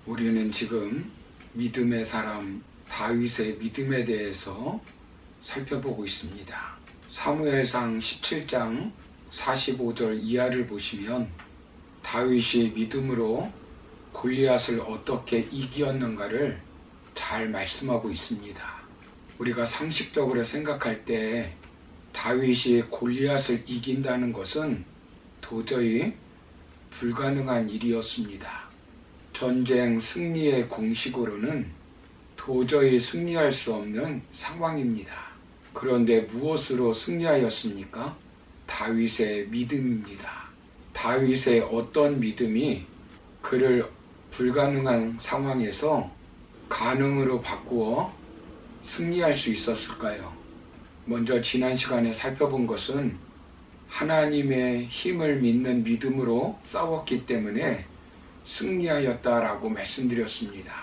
우리는 지금 믿음의 사람 다윗의 믿음에 대해서 살펴보고 있습니다. 사무엘상 17장 45절 이하를 보시면 다윗이 믿음으로 골리앗을 어떻게 이겼는가를 잘 말씀하고 있습니다. 우리가 상식적으로 생각할 때 다윗이 골리앗을 이긴다는 것은 도저히 불가능한 일이었습니다. 전쟁 승리의 공식으로는 도저히 승리할 수 없는 상황입니다. 그런데 무엇으로 승리하였습니까? 다윗의 믿음입니다. 다윗의 어떤 믿음이 그를 불가능한 상황에서 가능으로 바꾸어 승리할 수 있었을까요? 먼저 지난 시간에 살펴본 것은 하나님의 힘을 믿는 믿음으로 싸웠기 때문에 승리하였다라고 말씀드렸습니다.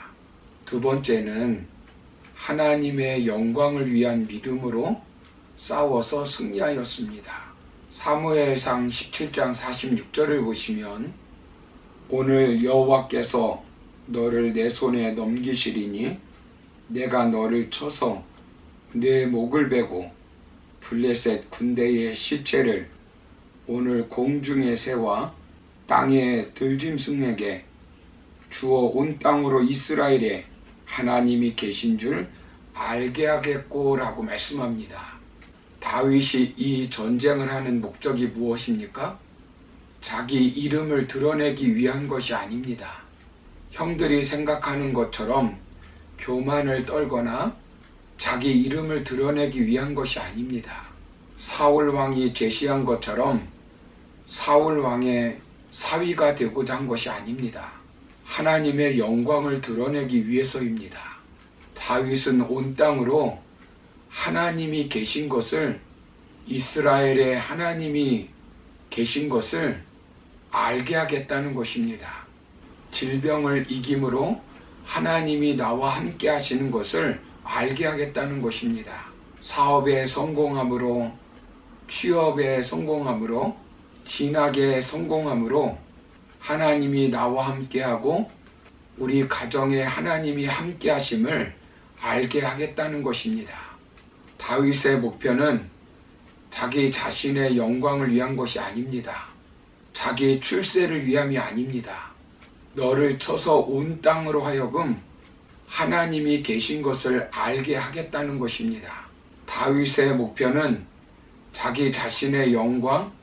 두 번째는 하나님의 영광을 위한 믿음으로 싸워서 승리하였습니다. 사무엘상 17장 46절을 보시면 오늘 여호와께서 너를 내 손에 넘기시리니 내가 너를 쳐서 내 목을 베고 블레셋 군대의 시체를 오늘 공중의 새와 땅의 들짐승에게 주어 온 땅으로 이스라엘에 하나님이 계신 줄 알게 하겠고 라고 말씀합니다. 다윗이 이 전쟁을 하는 목적이 무엇입니까? 자기 이름을 드러내기 위한 것이 아닙니다. 형들이 생각하는 것처럼 교만을 떨거나 자기 이름을 드러내기 위한 것이 아닙니다. 사울 왕이 제시한 것처럼 사울 왕의 사위가 되고자 한 것이 아닙니다. 하나님의 영광을 드러내기 위해서입니다. 다윗은 온 땅으로 하나님이 계신 것을, 이스라엘에 하나님이 계신 것을 알게 하겠다는 것입니다. 질병을 이김으로 하나님이 나와 함께 하시는 것을 알게 하겠다는 것입니다. 사업에 성공함으로, 취업에 성공함으로, 진학에 성공함으로 하나님이 나와 함께하고 우리 가정에 하나님이 함께 하심을 알게 하겠다는 것입니다. 다윗의 목표는 자기 자신의 영광을 위한 것이 아닙니다. 자기 출세를 위함이 아닙니다. 너를 쳐서 온 땅으로 하여금 하나님이 계신 것을 알게 하겠다는 것입니다. 다윗의 목표는 자기 자신의 영광,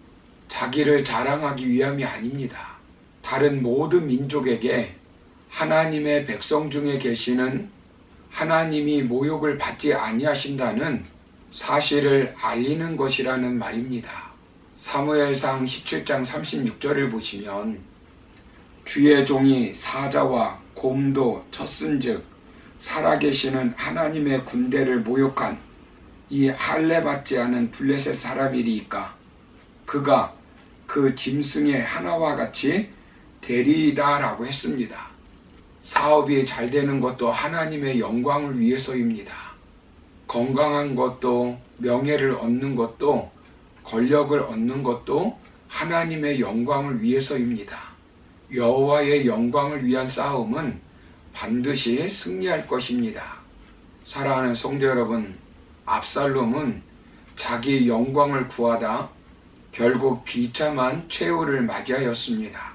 자기를 자랑하기 위함이 아닙니다. 다른 모든 민족에게 하나님의 백성 중에 계시는 하나님이 모욕을 받지 아니하신다는 사실을 알리는 것이라는 말입니다. 사무엘상 17장 36절을 보시면 주의 종이 사자와 곰도 쳤은즉 살아계시는 하나님의 군대를 모욕한 이 할례받지 않은 블레셋 사람이리이까 그가 그 짐승의 하나와 같이 되리이다 라고 했습니다. 사업이 잘 되는 것도 하나님의 영광을 위해서입니다. 건강한 것도, 명예를 얻는 것도, 권력을 얻는 것도 하나님의 영광을 위해서입니다. 여호와의 영광을 위한 싸움은 반드시 승리할 것입니다. 사랑하는 성도 여러분, 압살롬은 자기 영광을 구하다 결국 비참한 최후를 맞이하였습니다.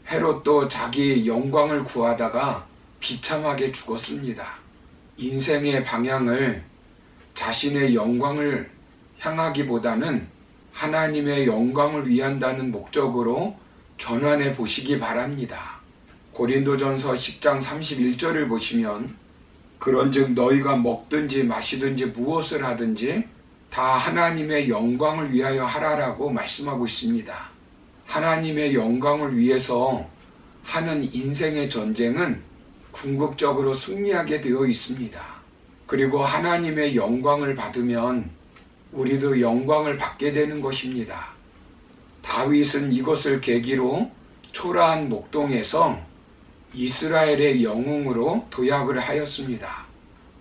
헤롯도 자기 영광을 구하다가 비참하게 죽었습니다. 인생의 방향을 자신의 영광을 향하기보다는 하나님의 영광을 위한다는 목적으로 전환해 보시기 바랍니다. 고린도전서 10장 31절을 보시면 그런즉 너희가 먹든지 마시든지 무엇을 하든지 다 하나님의 영광을 위하여 하라라고 말씀하고 있습니다. 하나님의 영광을 위해서 하는 인생의 전쟁은 궁극적으로 승리하게 되어 있습니다. 그리고 하나님의 영광을 받으면 우리도 영광을 받게 되는 것입니다. 다윗은 이것을 계기로 초라한 목동에서 이스라엘의 영웅으로 도약을 하였습니다.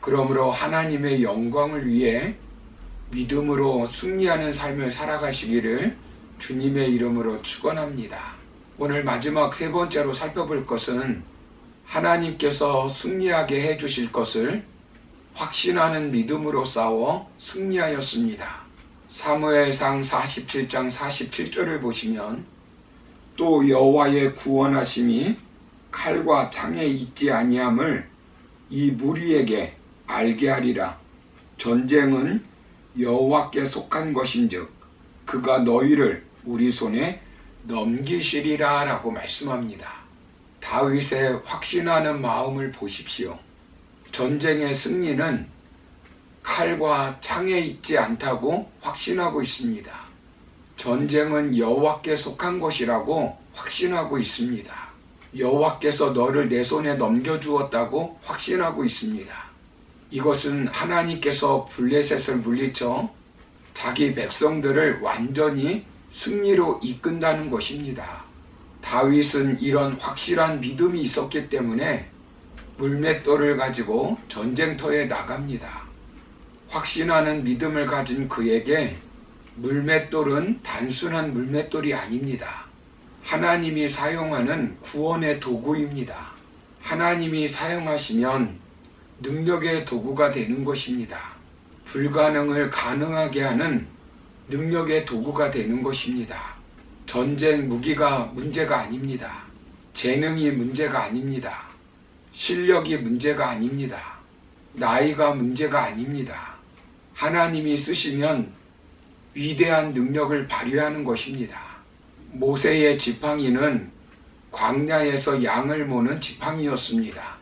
그러므로 하나님의 영광을 위해 믿음으로 승리하는 삶을 살아가시기를 주님의 이름으로 축원합니다. 오늘 마지막 세 번째로 살펴볼 것은 하나님께서 승리하게 해주실 것을 확신하는 믿음으로 싸워 승리하였습니다. 사무엘상 47장 47절을 보시면 또 여호와의 구원하심이 칼과 창에 있지 아니함을 이 무리에게 알게 하리라. 전쟁은 여호와께 속한 것인즉 그가 너희를 우리 손에 넘기시리라 라고 말씀합니다. 다윗의 확신하는 마음을 보십시오. 전쟁의 승리는 칼과 창에 있지 않다고 확신하고 있습니다. 전쟁은 여호와께 속한 것이라고 확신하고 있습니다. 여호와께서 너를 내 손에 넘겨주었다고 확신하고 있습니다. 이것은 하나님께서 블레셋을 물리쳐 자기 백성들을 완전히 승리로 이끈다는 것입니다. 다윗은 이런 확실한 믿음이 있었기 때문에 물맷돌을 가지고 전쟁터에 나갑니다. 확신하는 믿음을 가진 그에게 물맷돌은 단순한 물맷돌이 아닙니다. 하나님이 사용하는 구원의 도구입니다. 하나님이 사용하시면 능력의 도구가 되는 것입니다. 불가능을 가능하게 하는 능력의 도구가 되는 것입니다. 전쟁 무기가 문제가 아닙니다. 재능이 문제가 아닙니다. 실력이 문제가 아닙니다. 나이가 문제가 아닙니다. 하나님이 쓰시면 위대한 능력을 발휘하는 것입니다. 모세의 지팡이는 광야에서 양을 모는 지팡이였습니다.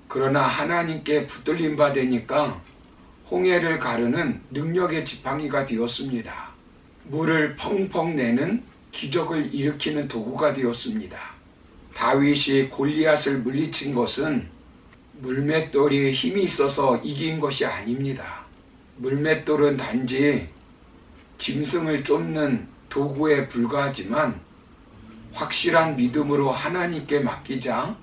그러나 하나님께 붙들림 받으니까 홍해를 가르는 능력의 지팡이가 되었습니다. 물을 펑펑 내는 기적을 일으키는 도구가 되었습니다. 다윗이 골리앗을 물리친 것은 물맷돌이 힘이 있어서 이긴 것이 아닙니다. 물맷돌은 단지 짐승을 쫓는 도구에 불과하지만 확실한 믿음으로 하나님께 맡기자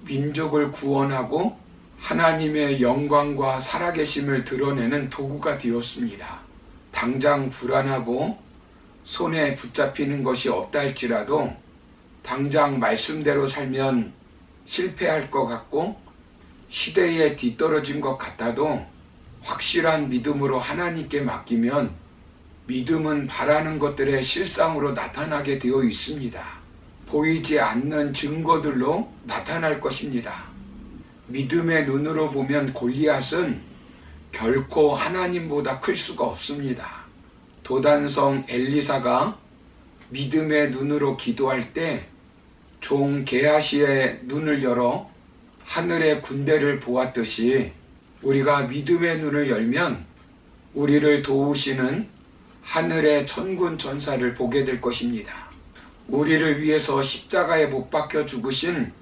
민족을 구원하고 하나님의 영광과 살아계심을 드러내는 도구가 되었습니다. 당장 불안하고 손에 붙잡히는 것이 없다 할지라도 당장 말씀대로 살면 실패할 것 같고 시대에 뒤떨어진 것 같아도 확실한 믿음으로 하나님께 맡기면 믿음은 바라는 것들의 실상으로 나타나게 되어 있습니다. 보이지 않는 증거들로 나타날 것입니다. 믿음의 눈으로 보면 골리앗은 결코 하나님보다 클 수가 없습니다. 도단성 엘리사가 믿음의 눈으로 기도할 때 종 게하시의 눈을 열어 하늘의 군대를 보았듯이 우리가 믿음의 눈을 열면 우리를 도우시는 하늘의 천군 천사를 보게 될 것입니다. 우리를 위해서 십자가에 못 박혀 죽으신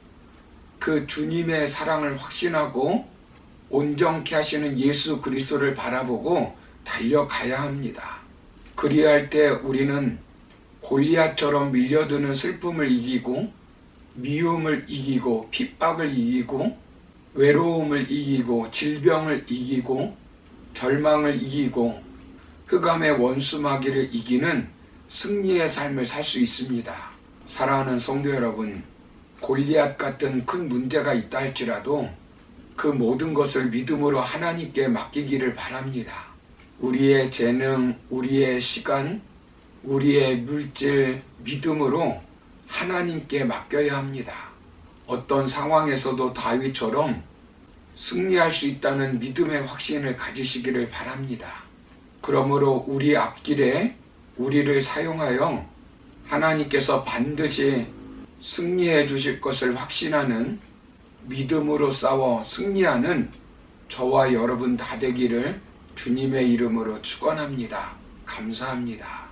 그 주님의 사랑을 확신하고 온전케 하시는 예수 그리스도를 바라보고 달려가야 합니다. 그리할 때 우리는 골리앗처럼 밀려드는 슬픔을 이기고 미움을 이기고 핍박을 이기고 외로움을 이기고 질병을 이기고 절망을 이기고 흑암의 원수마귀를 이기는 승리의 삶을 살 수 있습니다. 사랑하는 성도 여러분, 골리앗 같은 큰 문제가 있다 할지라도 그 모든 것을 믿음으로 하나님께 맡기기를 바랍니다. 우리의 재능, 우리의 시간, 우리의 물질, 믿음으로 하나님께 맡겨야 합니다. 어떤 상황에서도 다윗처럼 승리할 수 있다는 믿음의 확신을 가지시기를 바랍니다. 그러므로 우리 앞길에 우리를 사용하여 하나님께서 반드시 승리해 주실 것을 확신하는 믿음으로 싸워 승리하는 저와 여러분 다 되기를 주님의 이름으로 축원합니다. 감사합니다.